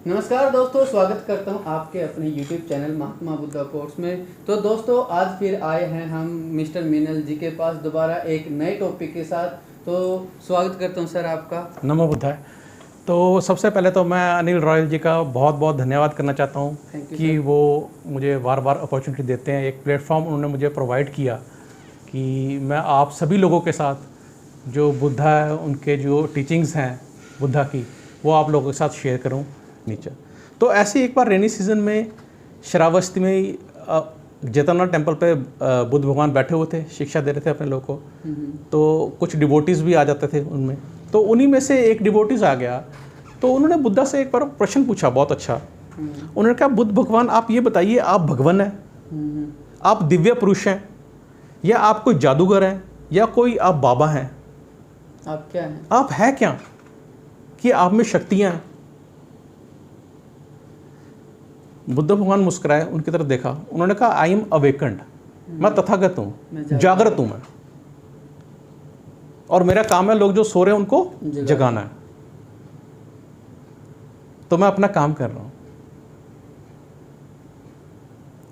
नमस्कार दोस्तों, स्वागत करता हूं आपके अपने YouTube चैनल महात्मा बुद्धा कोर्स में। तो दोस्तों, आज फिर आए हैं हम मिस्टर मीनल जी के पास दोबारा एक नए टॉपिक के साथ। तो स्वागत करता हूं सर आपका। नमो बुद्धाय। तो सबसे पहले तो मैं अनिल रॉयल जी का बहुत बहुत धन्यवाद करना चाहता हूं कि वो मुझे बार बार अपॉर्चुनिटी देते हैं। एक प्लेटफॉर्म उन्होंने मुझे प्रोवाइड किया कि मैं आप सभी लोगों के साथ जो बुद्धा है, उनके जो टीचिंग्स हैं बुद्धा की, वो आप लोगों के साथ शेयर करूं नीचे। तो ऐसे एक बार रेनी सीज़न में श्रावस्ती में जैतवनाथ टेम्पल पे बुद्ध भगवान बैठे हुए थे, शिक्षा दे रहे थे अपने लोगों को। तो कुछ डिवोटीज़ भी आ जाते थे उनमें। तो उन्हीं में से एक डिवोटीज़ आ गया, तो उन्होंने बुद्धा से एक बार प्रश्न पूछा, बहुत अच्छा। उन्होंने कहा, बुद्ध भगवान आप ये बताइए, आप भगवान हैं, आप दिव्य पुरुष हैं, या आप कोई जादूगर हैं, या कोई आप बाबा हैं? आप क्या हैं? आप है क्या कि आप में शक्तियाँ हैं? बुद्ध भगवान मुस्कुराए, उनकी तरफ देखा, उन्होंने कहा, आई एम अवेकंड, मैं तथागत हूँ, जागृत हूँ मैं, और मेरा काम है लोग जो सो रहे हैं उनको जगाना है। तो मैं अपना काम कर रहा हूँ,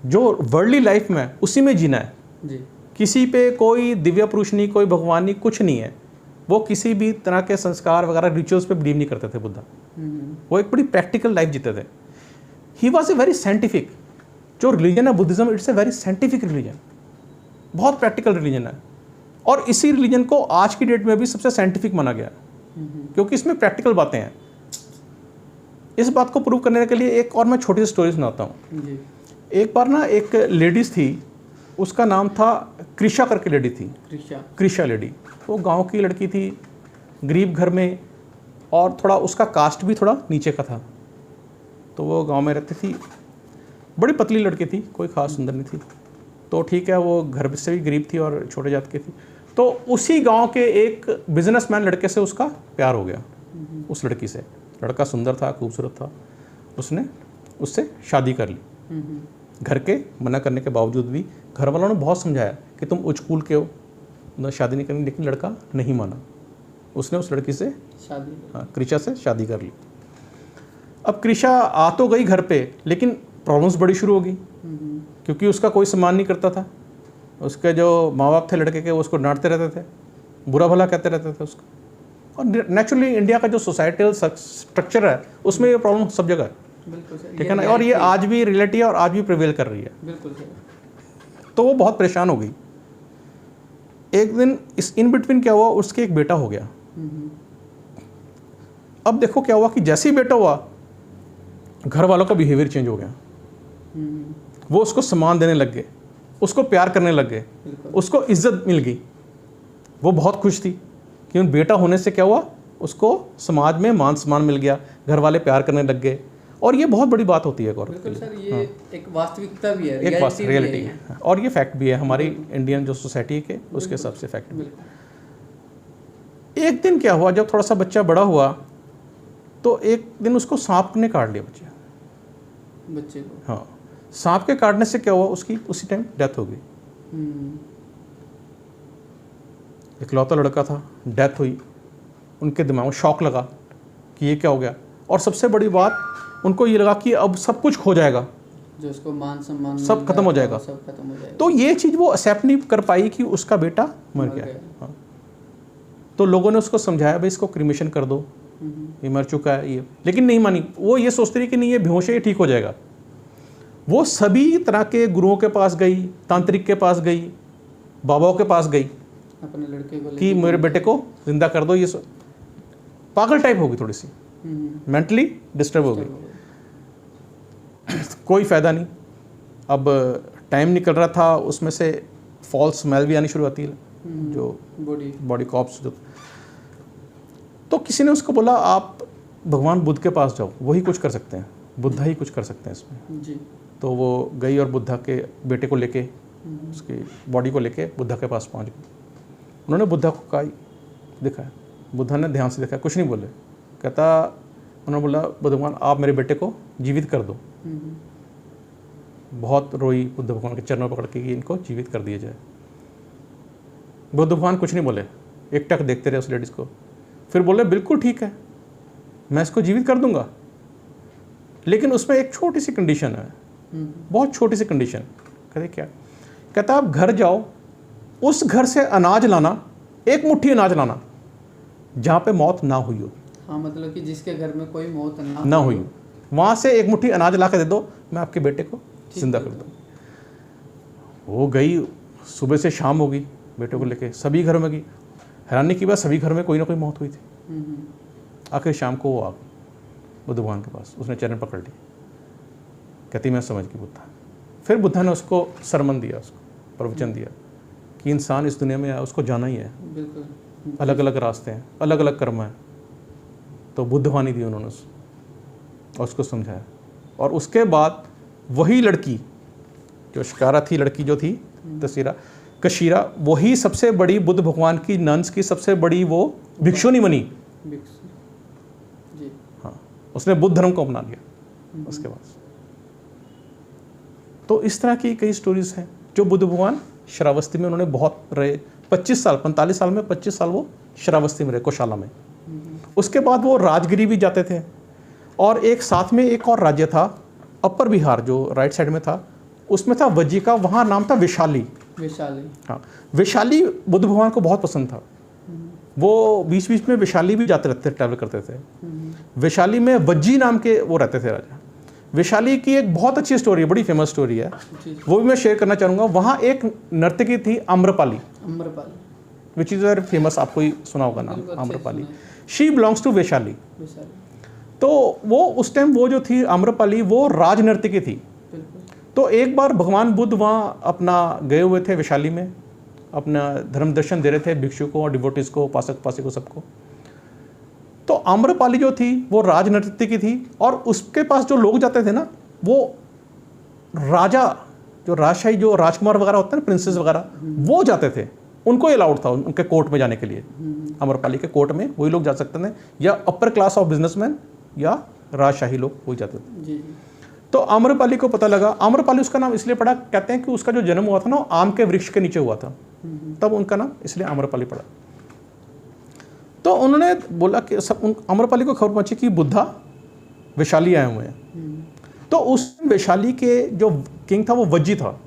जो वर्ल्डली लाइफ में उसी में जीना है जी। किसी पे कोई दिव्य पुरुष नहीं, कोई भगवान नहीं, कुछ नहीं है। वो किसी भी तरह के संस्कार वगैरह रिचुअल्स पे बिलीव नहीं करते थे बुद्धा। वो एक बड़ी प्रैक्टिकल लाइफ जीते थे। He was a very scientific. जो रिलीजन है Buddhism, it's a very scientific religion, बहुत प्रैक्टिकल रिलीजन है। और इसी रिलीजन को आज की डेट में भी सबसे साइंटिफिक माना गया, क्योंकि इसमें प्रैक्टिकल बातें हैं। इस बात को प्रूव करने के लिए एक और मैं छोटी सी स्टोरी सुनाता हूँ। एक बार ना एक लेडीज थी, उसका नाम था कृषा करके लेडी थी, कृषा लेडी। वो गांव की लड़की थी, गरीब घर में, और थोड़ा उसका कास्ट भी थोड़ा नीचे का था। तो वो गांव में रहती थी, बड़ी पतली लड़की थी, कोई ख़ास सुंदर नहीं थी। तो ठीक है, वो घर से भी गरीब थी और छोटे जात की थी। तो उसी गांव के एक बिजनेसमैन लड़के से उसका प्यार हो गया, उस लड़की से। लड़का सुंदर था, खूबसूरत था। उसने उससे शादी कर ली। घर के मना करने के बावजूद भी घर वालों ने बहुत समझाया कि तुम उच्च कुल के हो, न शादी नहीं करनी, लेकिन लड़का नहीं माना। उसने उस लड़की से कृषा से शादी कर ली। अब कृषा आ तो गई घर पे, लेकिन प्रॉब्लम्स बड़ी शुरू हो गई, क्योंकि उसका कोई सम्मान नहीं करता था। उसके जो माँ बाप थे लड़के के, वो उसको डांटते रहते थे, बुरा भला कहते रहते थे उसको। और नेचुरली इंडिया का जो सोसाइटल स्ट्रक्चर है, उसमें ये प्रॉब्लम सब जगह है, ठीक है ना। और ये आज भी रियलिटी है और आज भी प्रिवेल कर रही है। बिल्कुल। तो वो बहुत परेशान हो गई। एक दिन इस इन बिटवीन क्या हुआ, उसके एक बेटा हो गया। अब देखो क्या हुआ कि जैसे ही बेटा हुआ, घर वालों का बिहेवियर चेंज हो गया। वो उसको सम्मान देने लग गए, उसको प्यार करने लग गए, उसको इज्जत मिल गई। वो बहुत खुश थी कि उन बेटा होने से क्या हुआ, उसको समाज में मान सम्मान मिल गया, घर वाले प्यार करने लग गए। और ये बहुत बड़ी बात होती है गौरव के लिए। सर, ये एक वास्तविकता भी है, एक रियलिटी है, और ये फैक्ट भी है हमारी इंडियन जो सोसाइटी के, उसके हिसाब से फैक्ट भी। एक दिन क्या हुआ, जब थोड़ा सा बच्चा बड़ा हुआ, तो एक दिन उसको सांप ने काट लिया बच्चे को। हाँ, सांप के काटने से क्या हुआ, उसकी उसी टाइम डेथ हो गई। इकलौता लड़का था, डेथ हुई। उनके दिमाग में शॉक लगा कि ये क्या हो गया। और सबसे बड़ी बात, उनको ये लगा कि अब सब कुछ खो जाएगा, जो उसको मान सम्मान सब खत्म हो जाएगा। तो ये चीज़ वो एक्सेप्ट नहीं कर पाई कि उसका बेटा मर गया। हाँ। तो लोगों ने उसको समझाया, भाई इसको क्रिमेशन कर दो, ये मर चुका है ये, लेकिन नहीं मानी। वो ये सोचती रही कि नहीं, ये बेहोश है, ये ठीक हो जाएगा। वो सभी तरह के गुरुओं के पास गई, तांत्रिक के पास गई, बाबाओं के पास गई, अपने लड़के को कि मेरे बेटे को जिंदा कर दो। ये पागल टाइप होगी, थोड़ी सी मेंटली डिस्टर्ब हो गई। कोई फ़ायदा नहीं। अब टाइम निकल रहा था, उसमें से फॉल्स स्मेल भी आनी शुरू होती है, जो बॉडी कॉप्स जो। तो किसी ने उसको बोला, आप भगवान बुद्ध के पास जाओ, वही कुछ कर सकते हैं, बुद्धा ही कुछ कर सकते हैं इसमें जी। तो वो गई और बुद्धा के बेटे को लेके, उसकी बॉडी को लेके बुद्धा के पास पहुंच गई। उन्होंने बुद्धा को कहा, दिखाया। बुद्धा ने ध्यान से देखा, कुछ नहीं बोले। कहता, उन्होंने बोला, भगवान आप मेरे बेटे को जीवित कर दो। बहुत रोई बुद्ध भगवान के चरणों पकड़ के कि इनको जीवित कर दिया जाए। बुद्ध भगवान कुछ नहीं बोले, एकटक देखते रहे उस लेडीज़ को। फिर बोले, बिल्कुल ठीक है, मैं इसको जीवित कर दूंगा। लेकिन उसमें एक छोटी सी कंडीशन है, बहुत छोटी सी कंडीशन। कहते क्या? कहता आप घर जाओ, उस घर से अनाज लाना, एक मुट्ठी अनाज लाना जहाँ पे मौत ना हुई हो। हाँ, मतलब कि जिसके घर में कोई मौत ना हुई हो, वहाँ से एक मुट्ठी अनाज ला के दे दो, मैं आपके बेटे को जिंदा कर दूँ। वो गई, सुबह से शाम हो गई, बेटे को लेके सभी घर में गई। हैरानी की बात, सभी घर में कोई ना कोई मौत हुई थी। आखिर शाम को वो आ गई बुद्ध भगवान के पास, उसने चरण पकड़ ली, कहती मैं समझ गई बुद्धा। फिर बुद्धा ने उसको सरमन दिया, उसको प्रवचन दिया कि इंसान इस दुनिया में आया, उसको जाना ही है, अलग अलग रास्ते हैं, अलग अलग कर्म हैं। तो बुद्धवाणी दी उन्होंने और उसको समझाया। और उसके बाद वही लड़की जो शिकारा थी, लड़की जो थी तसीरा कशीरा, वही सबसे बड़ी बुद्ध भगवान की नंस की सबसे बड़ी वो भिक्षुनी बनी। हाँ, उसने बुद्ध धर्म को अपना लिया उसके बाद। तो इस तरह की कई स्टोरीज हैं जो बुद्ध भगवान श्रावस्ती में उन्होंने बहुत रहे, 25 साल 45 साल में 25 साल वो श्रावस्ती में रहे, कोशाला में। उसके बाद वो राजगिरी भी जाते थे, और एक साथ में एक और राज्य था अपर बिहार जो राइट साइड में था, उसमें था वज्जी का, वहाँ नाम था विशाली। हाँ, विशाली बुद्ध भगवान को बहुत पसंद था। वो बीच बीच में विशाली भी जाते रहते थे, ट्रैवल करते थे। विशाली में वज्जी नाम के वो रहते थे राजा। विशाली की एक बहुत अच्छी स्टोरी है, बड़ी फेमस स्टोरी है, वो भी मैं शेयर करना चाहूँगा। वहाँ एक नर्तकी थी Amrapali, which is very famous, आपको ही सुना होगा नाम Amrapali. She belongs to Vaishali. तो वो उस टाइम वो जो थी आम्रपाली, वो राज नर्तकी थी। तो एक बार भगवान बुद्ध वहाँ अपना गए हुए थे वैशाली में, अपना धर्म दर्शन दे रहे थे भिक्षुकों और डिवोटीज को, पासक पासिकों सबको। तो आम्रपाली जो थी वो राज नर्तकी थी, और उसके पास जो लोग जाते थे ना, वो राजा जो राजशाही जो राजकुमार वगैरह होते हैं ना, प्रिंसेस वगैरह, वो जाते थे, उनको अलाउड था उनके कोर्ट में जाने के लिए। आम्रपाली के कोर्ट में वही लोग जा सकते थे, या अपर क्लास ऑफ बिजनेसमैन या राजशाही लोग वही जाते थे। तो आम्रपाली को पता लगा, आम्रपाली उसका नाम इसलिए पड़ा, कहते हैं कि उसका जो जन्म हुआ था ना, आम के वृक्ष के नीचे हुआ था, तब उनका नाम इसलिए आम्रपाली पड़ा। तो उन्होंने बोला कि सब आम्रपाली को खबर पहुंची कि बुद्धा वैशाली आए हुए हैं। तो उस वैशाली के जो किंग था वो वज्जी था,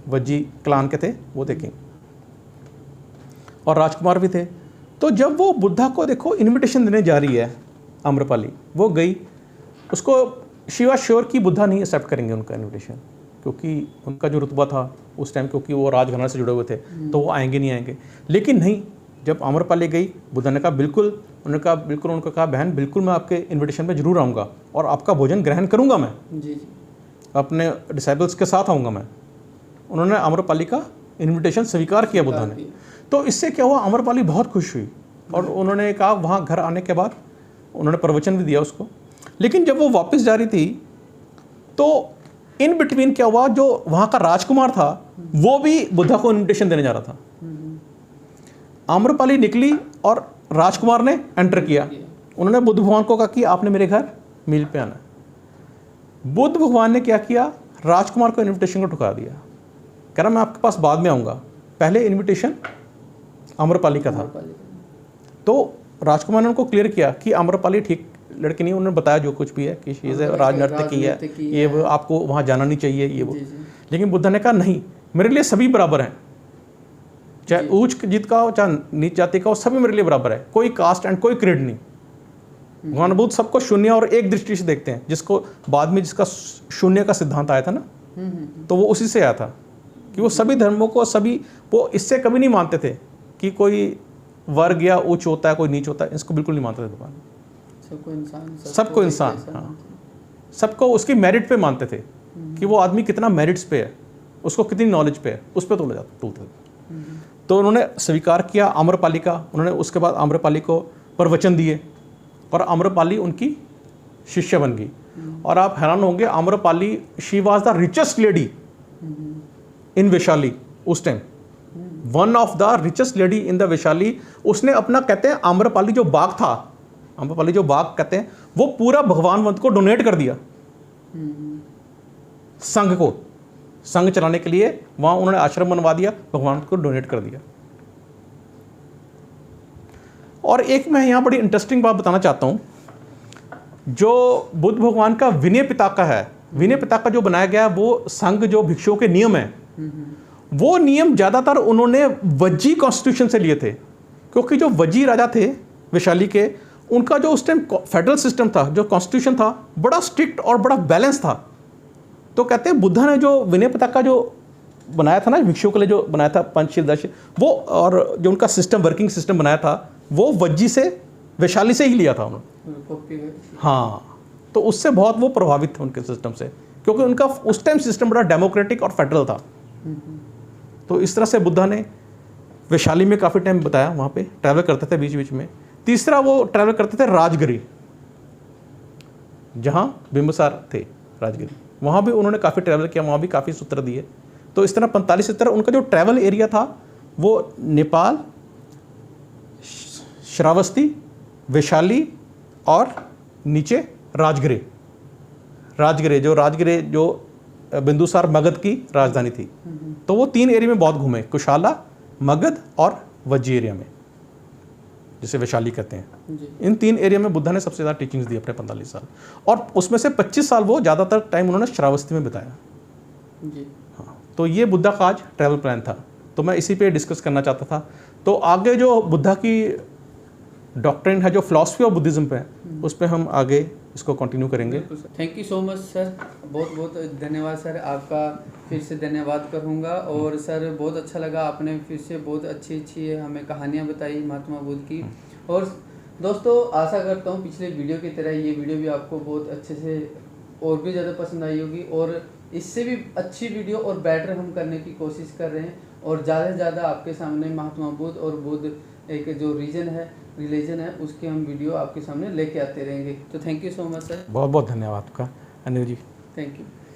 वज्जी क्लान के थे, वो थे किंग, और राजकुमार भी थे। तो जब वो बुद्धा को देखो इनविटेशन देने जा रही है आम्रपाली, वो गई, उसको शिवा श्योर की बुद्धा नहीं एक्सेप्ट करेंगे उनका इनविटेशन, क्योंकि उनका जो रुतबा था उस टाइम, क्योंकि वो राजघराने से जुड़े हुए थे, तो वो आएंगे नहीं आएंगे। लेकिन नहीं, जब आम्रपाली गई, बुद्धा ने कहा बिल्कुल, उन्होंने कहा बहन बिल्कुल मैं आपके इनविटेशन पे जरूर आऊँगा, और आपका भोजन ग्रहण करूँगा मैं, अपने डिसाइबल्स के साथ आऊँगा मैं। उन्होंने आम्रपाली का इन्विटेशन स्वीकार किया बुद्धा ने। तो इससे क्या हुआ, आम्रपाली बहुत खुश हुई, और उन्होंने कहा वहाँ घर आने के बाद उन्होंने प्रवचन भी दिया उसको। लेकिन जब वो वापस जा रही थी, तो इन बिटवीन क्या हुआ, जो वहाँ का राजकुमार था वो भी बुद्धा को इन्विटेशन देने जा रहा था। आम्रपाली निकली और राजकुमार ने एंटर किया। उन्होंने बुद्ध भगवान को कहा कि आपने मेरे घर मील पे आना। बुद्ध भगवान ने क्या किया, राजकुमार को इन्विटेशन को ठुकरा दिया, कह रहा मैं आपके पास बाद में आऊँगा, पहले इन्विटेशन आम्रपाली का था। तो राजकुमार ने उनको क्लियर किया कि आम्रपाली ठीक लड़की नहीं, उन्होंने बताया जो कुछ भी है कि राजनर्तकी है, ये वो आपको वहाँ जाना नहीं चाहिए, ये वो। लेकिन बुद्धा ने कहा नहीं, मेरे लिए सभी बराबर हैं, चाहे ऊंच जीत का हो चाहे नीच जाति का हो, सभी मेरे लिए बराबर है, कोई कास्ट एंड कोई क्रीड नहीं। भगवान बुद्ध सबको शून्य और एक दृष्टि से देखते हैं, जिसको बाद में जिसका शून्य का सिद्धांत आया था ना, तो वो उसी से आया था कि वो सभी धर्मों को, सभी वो इससे कभी नहीं मानते थे कि कोई वर्ग या उच्च होता है कोई नीच होता है, इसको बिल्कुल नहीं मानते थे भगवान। सबको इंसान, हाँ, सबको उसकी मेरिट पे मानते थे कि वो आदमी कितना मेरिट्स पे है, उसको कितनी नॉलेज पे है, उस पर तोलते थे। तो उन्होंने स्वीकार किया आम्रपाली का। उन्होंने उसके बाद आम्रपाली को प्रवचन दिए, और आम्रपाली उनकी शिष्य बन गई। और आप हैरान होंगे, Amrapali she was the richest lady in Vaishali उस time, one of the richest lady in the Vaishali. उसने अपना, कहते हैं आम्रपाली जो बाग था, आम्रपाली जो बाग कहते हैं, वो पूरा भगवान को डोनेट कर दिया संघ को, संघ चलाने के लिए वहां उन्होंने आश्रम बनवा दिया, भगवान को डोनेट कर दिया। और एक मैं यहां बड़ी इंटरेस्टिंग बात बताना चाहता हूं जो बुद्ध भगवान का विनय पिटका है, विनय पिटका जो बनाया गया वो संघ जो भिक्षुओं के नियम है, वो नियम ज़्यादातर उन्होंने वज्जी कॉन्स्टिट्यूशन से लिए थे, क्योंकि जो वज्जी राजा थे वैशाली के, उनका जो उस टाइम फेडरल सिस्टम था, जो कॉन्स्टिट्यूशन था, बड़ा स्ट्रिक्ट और बड़ा बैलेंस था। तो कहते हैं बुद्धा ने जो विनय पिटका जो बनाया था ना भिक्षुओं के लिए, जो बनाया था पंचशील दश, वो और जो उनका सिस्टम वर्किंग सिस्टम बनाया था वो वज्जी से वैशाली से ही लिया था उन्होंने। हाँ, तो उससे बहुत वो प्रभावित थे उनके सिस्टम से, क्योंकि उनका उस टाइम सिस्टम बड़ा डेमोक्रेटिक और फेडरल था। तो इस तरह से बुद्धा ने वैशाली में काफ़ी टाइम बताया, वहाँ पे ट्रैवल करते थे बीच बीच में। तीसरा वो ट्रैवल करते थे राजगिरी, जहाँ बिंबिसार थे राजगिरी, वहाँ भी उन्होंने काफ़ी ट्रैवल किया, वहाँ भी काफ़ी सूत्र दिए। तो इस तरह 45-70 उनका जो ट्रैवल एरिया था वो नेपाल, श्रावस्ती, वैशाली और नीचे राजगिरे जो बिंदुसार मगध की राजधानी थी। तो वो 3 एरिया में बहुत घूमे, कुशाला, मगध और वज्जी एरिया में, जिसे वैशाली कहते हैं। इन 3 एरिया में बुद्धा ने सबसे ज़्यादा टीचिंग्स दी अपने 45 साल, और उसमें से 25 साल वो ज़्यादातर टाइम उन्होंने श्रावस्ती में बिताया। हाँ, तो ये बुद्धा का आज ट्रैवल प्लान था, तो मैं इसी पे डिस्कस करना चाहता था। तो आगे जो बुद्धा की डॉक्ट्रिन है, जो फिलॉसफी ऑफ बुद्धिज़्म पे है, उस पर हम आगे इसको कंटिन्यू करेंगे। Thank you so much sir, बहुत बहुत धन्यवाद सर, आपका फिर से धन्यवाद करूँगा। और सर बहुत अच्छा लगा, आपने फिर से बहुत अच्छी हमें कहानियाँ बताई महात्मा बुद्ध की। और दोस्तों आशा करता हूँ पिछले वीडियो की तरह ये वीडियो भी आपको बहुत अच्छे से और भी ज़्यादा पसंद आई होगी, और इससे भी अच्छी वीडियो और बेटर हम करने की कोशिश कर रहे हैं, और ज़्यादा से ज़्यादा आपके सामने महात्मा बुद्ध और बुद्ध एक जो रिलीजन है उसकी हम वीडियो आपके सामने लेके आते रहेंगे। तो thank you so much sir. बहुत बहुत धन्यवाद आपका अनिल जी। Thank you.